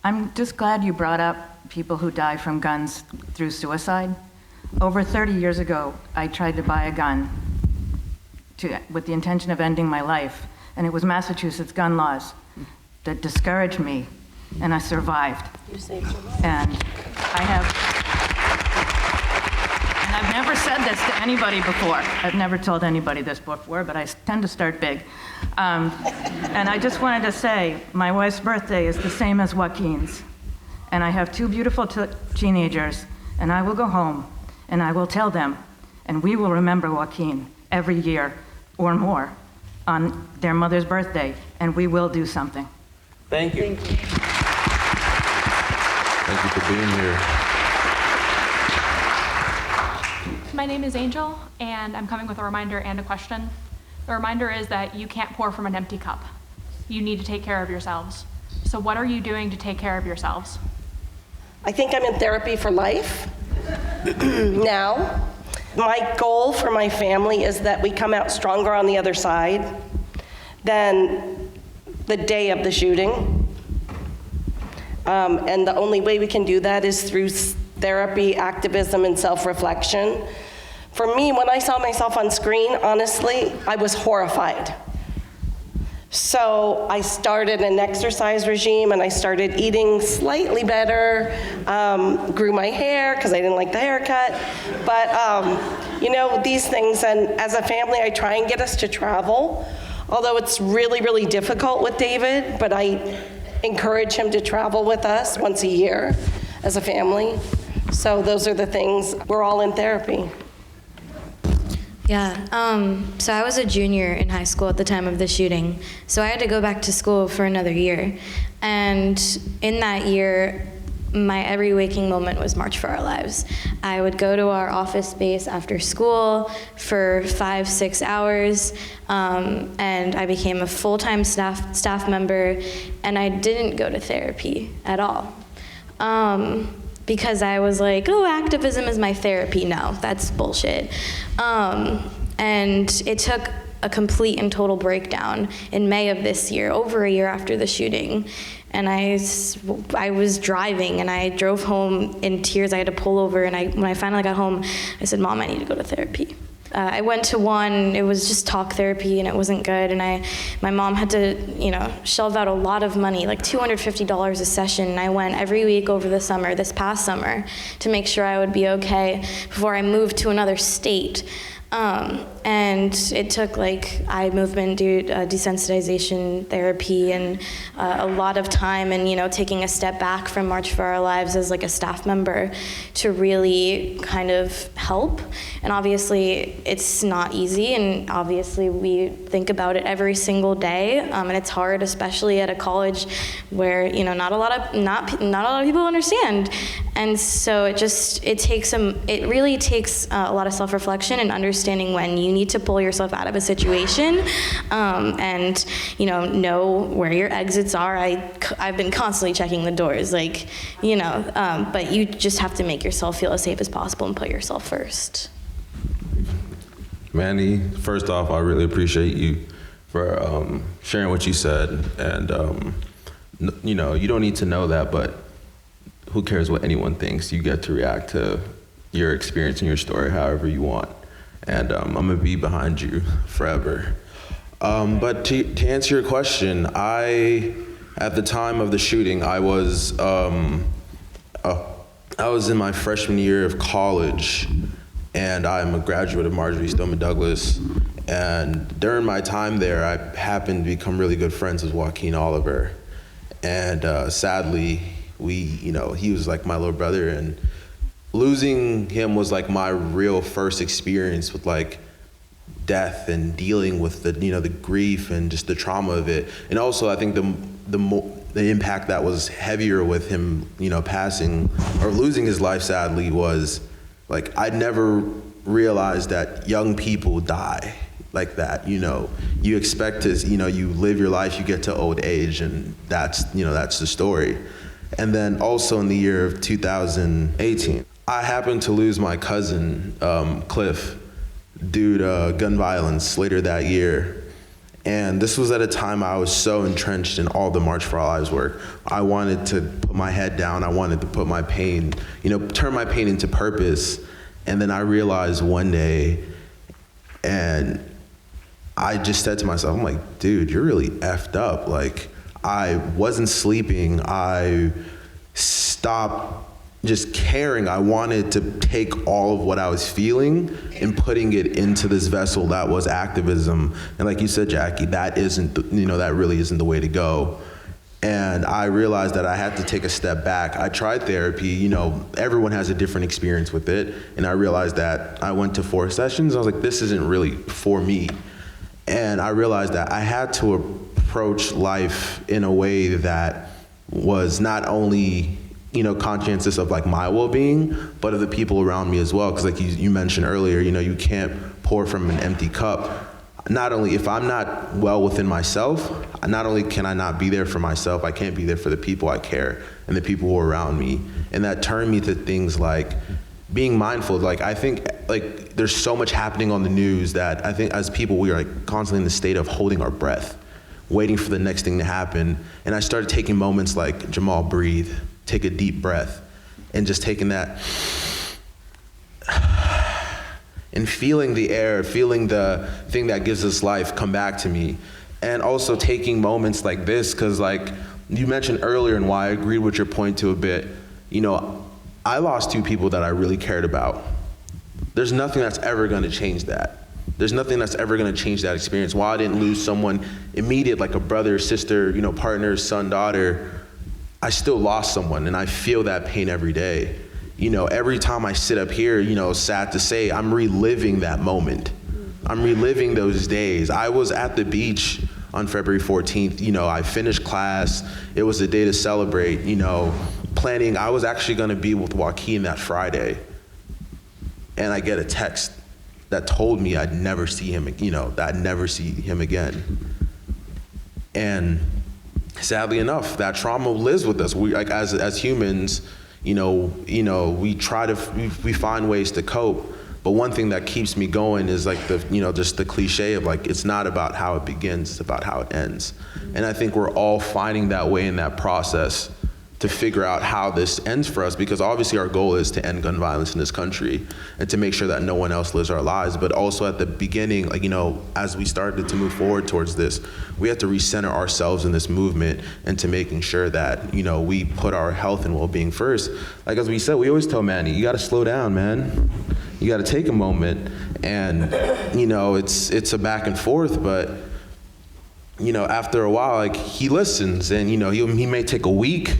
I'm just glad you brought up people who die from guns through suicide. Over 30 years ago, I tried to buy a gun with the intention of ending my life, and it was Massachusetts gun laws that discouraged me, and I survived. You saved your life. And I've never said this to anybody before. I've never told anybody this before, but I tend to start big. And I just wanted to say, my wife's birthday is the same as Joaquin's. And I have two beautiful teenagers, and I will go home, and I will tell them, and we will remember Joaquin every year or more on their mother's birthday, and we will do something. Thank you. Thank you for being here. My name is Angel, and I'm coming with a reminder and a question. The reminder is that you can't pour from an empty cup. You need to take care of yourselves. So what are you doing to take care of yourselves? I think I'm in therapy for life now. My goal for my family is that we come out stronger on the other side than the day of the shooting. And the only way we can do that is through therapy, activism, and self-reflection. For me, when I saw myself on screen, honestly, I was horrified. So I started an exercise regime, and I started eating slightly better, grew my hair because I didn't like the haircut. But, you know, these things, and as a family, I try and get us to travel, although it's really, really difficult with David, but I encourage him to travel with us once a year as a family. So those are the things, we're all in therapy. Yeah, so I was a junior in high school at the time of the shooting, so I had to go back to school for another year. And in that year, my every waking moment was March for Our Lives. I would go to our office space after school for 5-6 hours, and I became a full-time staff member, and I didn't go to therapy at all. Because I was like, oh, activism is my therapy. No, that's bullshit. And it took a complete and total breakdown in May of this year, over a year after the shooting. And I was driving, and I drove home in tears. I had to pull over, and when I finally got home, I said, Mom, I need to go to therapy. I went to one, it was just talk therapy, and it wasn't good, and my mom had to, shelve out a lot of money, like $250 a session, and I went every week over the summer, this past summer, to make sure I would be okay before I moved to another state. And it took eye movement, desensitization therapy, and a lot of time, and taking a step back from March for Our Lives as a staff member to really kind of help. And obviously it's not easy, and obviously we think about it every single day, and it's hard, especially at a college where not a lot of people understand. And so it really takes a lot of self-reflection and understanding when you need to pull yourself out of a situation, and know where your exits are. I've been constantly checking the doors, but you just have to make yourself feel as safe as possible and put yourself first. Manny, first off, I really appreciate you for sharing what you said, and you don't need to know that, but who cares what anyone thinks? You get to react to your experience and your story however you want. And I'm gonna be behind you forever. But to answer your question, at the time of the shooting, I was in my freshman year of college, and I'm a graduate of Marjory Stoneman Douglas. And during my time there, I happened to become really good friends with Joaquin Oliver. And sadly, he was like my little brother, and losing him was my real first experience with death and dealing with the grief and just the trauma of it. And also I think the impact that was heavier with him, passing or losing his life sadly was I never realized that young people die like that. You expect to, you live your life, you get to old age, and that's the story. And then also in the year of 2018, I happened to lose my cousin, Cliff, due to gun violence later that year. And this was at a time I was so entrenched in all the March for Our Lives work. I wanted to put my head down. I wanted to put my pain, turn my pain into purpose. And then I realized one day, and I just said to myself, I'm like, dude, you're really effed up. I wasn't sleeping. I stopped just caring. I wanted to take all of what I was feeling and putting it into this vessel that was activism. And like you said, Jackie, that really isn't the way to go. And I realized that I had to take a step back. I tried therapy, everyone has a different experience with it. And I realized that I went to 4 sessions. I was like, this isn't really for me. And I realized that I had to approach life in a way that was not only conscientious of my well-being, but of the people around me as well. Because you mentioned earlier, you can't pour from an empty cup. Not only if I'm not well within myself, not only can I not be there for myself, I can't be there for the people I care and the people who are around me. And that turned me to things like being mindful. I think there's so much happening on the news that I think as people, we are constantly in the state of holding our breath, waiting for the next thing to happen. And I started taking moments like, Jammal, breathe, take a deep breath, and just taking that and feeling the air, feeling the thing that gives us life come back to me. And also taking moments like this, because you mentioned earlier, and why I agreed with your point to a bit, I lost 2 people that I really cared about. There's nothing that's ever gonna change that. There's nothing that's ever gonna change that experience. While I didn't lose someone immediate, like a brother, sister, partner, son, daughter, I still lost someone, and I feel that pain every day. every time I sit up here, sad to say, I'm reliving that moment. I'm reliving those days. I was at the beach on February 14th. I finished class. It was a day to celebrate, planning. I was actually going to be with Joaquin that Friday. And I get a text that told me I'd never see him, that I'd never see him again. And sadly enough, that trauma lives with us. We, as humans, we find ways to cope. But one thing that keeps me going is just the cliche of it's not about how it begins, it's about how it ends. And I think we're all finding that way in that process to figure out how this ends for us, because obviously our goal is to end gun violence in this country and to make sure that no one else lives our lives. But also at the beginning, as we started to move forward towards this, we have to recenter ourselves in this movement and to making sure that, we put our health and well-being first. As we said, we always tell Manny, you gotta slow down, man. You gotta take a moment. And, it's a back and forth, but after a while, he listens, and, he may take a week,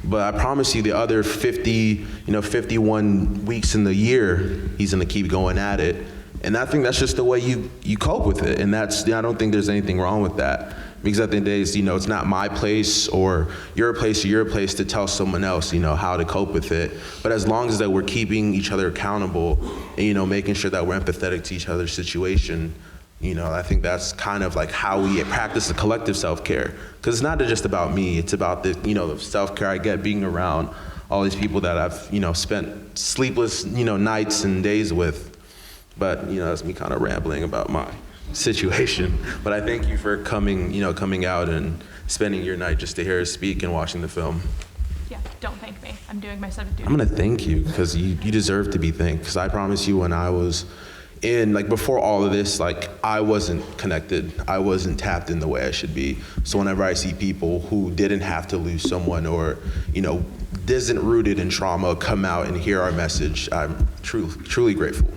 but I promise you the other 51 weeks in the year, he's gonna keep going at it. And I think that's just the way you cope with it. And I don't think there's anything wrong with that. Because at the end of the day, it's not my place or your place to tell someone else, how to cope with it. But as long as that we're keeping each other accountable and, making sure that we're empathetic to each other's situation, I think that's kind of how we practice the collective self-care. Because it's not just about me, it's about the self-care I get being around all these people that I've, spent sleepless, nights and days with. But, that's me kind of rambling about my situation. But I thank you for coming out and spending your night just to hear us speak and watching the film. Yeah, don't thank me. I'm doing my civic duty. I'm gonna thank you, because you deserve to be thanked. Because I promise you, when I was before all of this, I wasn't connected. I wasn't tapped in the way I should be. So whenever I see people who didn't have to lose someone or, isn't rooted in trauma come out and hear our message, I'm truly grateful.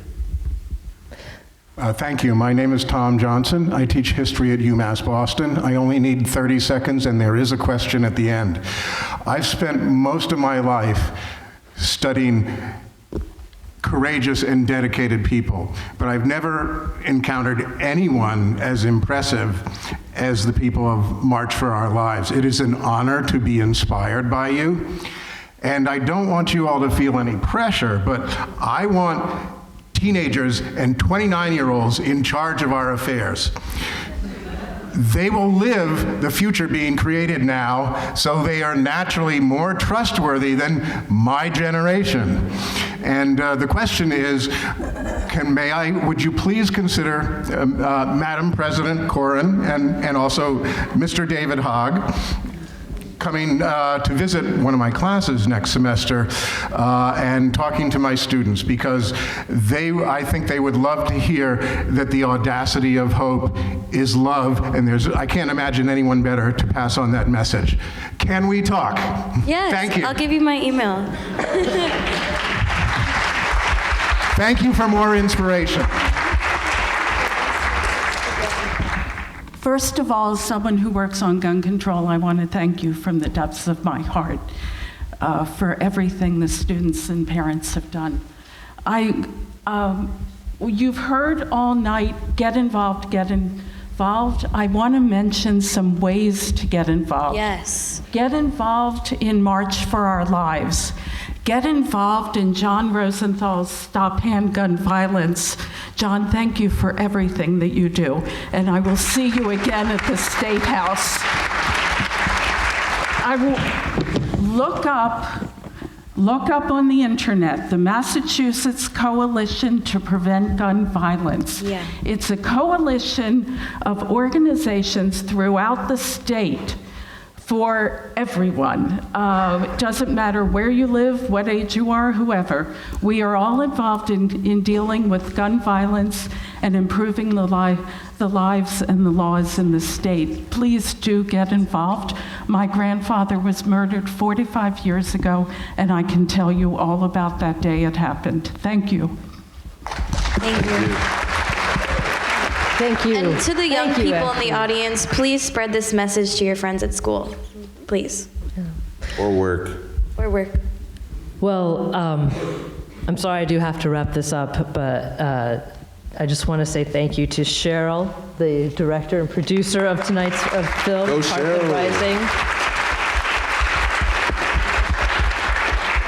Thank you. My name is Tom Johnson. I teach history at UMass Boston. I only need 30 seconds, and there is a question at the end. I've spent most of my life studying courageous and dedicated people, but I've never encountered anyone as impressive as the people of March for Our Lives. It is an honor to be inspired by you, and I don't want you all to feel any pressure, but I want teenagers and 29-year-olds in charge of our affairs. They will live the future being created now, so they are naturally more trustworthy than my generation. And the question is, would you please consider Madam President Corin and also Mr. David Hogg coming to visit one of my classes next semester and talking to my students, because I think they would love to hear that the audacity of hope is love, and I can't imagine anyone better to pass on that message. Can we talk? Yes, Thank you. I'll give you my email. Thank you for more inspiration. First of all, as someone who works on gun control, I want to thank you from the depths of my heart for everything the students and parents have done. You've heard all night, get involved, get involved. I want to mention some ways to get involved. Yes. Get involved in March for Our Lives. Get involved in John Rosenthal's Stop Handgun Violence. John, thank you for everything that you do, and I will see you again at the State House. I will look up on the internet the Massachusetts Coalition to Prevent Gun Violence. Yeah. It's a coalition of organizations throughout the state for everyone. It doesn't matter where you live, what age you are, whoever. We are all involved in dealing with gun violence and improving the lives and the laws in the state. Please do get involved. My grandfather was murdered 45 years ago, and I can tell you all about that day it happened. Thank you. Thank you. Thank you. And to the young Thank you, people in the audience, please spread this message to your friends at school. Please. Or work. Or work. Well, I'm sorry I do have to wrap this up, but I just want to say thank you to Cheryl, the director and producer of tonight's film, Go Parkland Cheryl. Rising.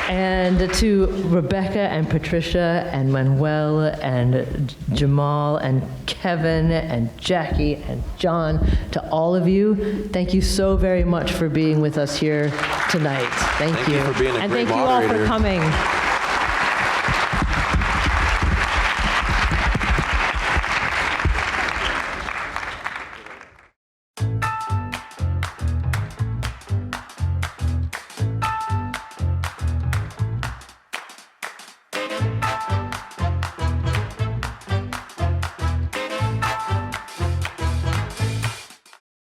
And to Rebecca and Patricia and Manuel and Jammal and Kevin and Jackie and John, to all of you, thank you so very much for being with us here tonight. Thank you. For being a and great thank you all for moderator. coming.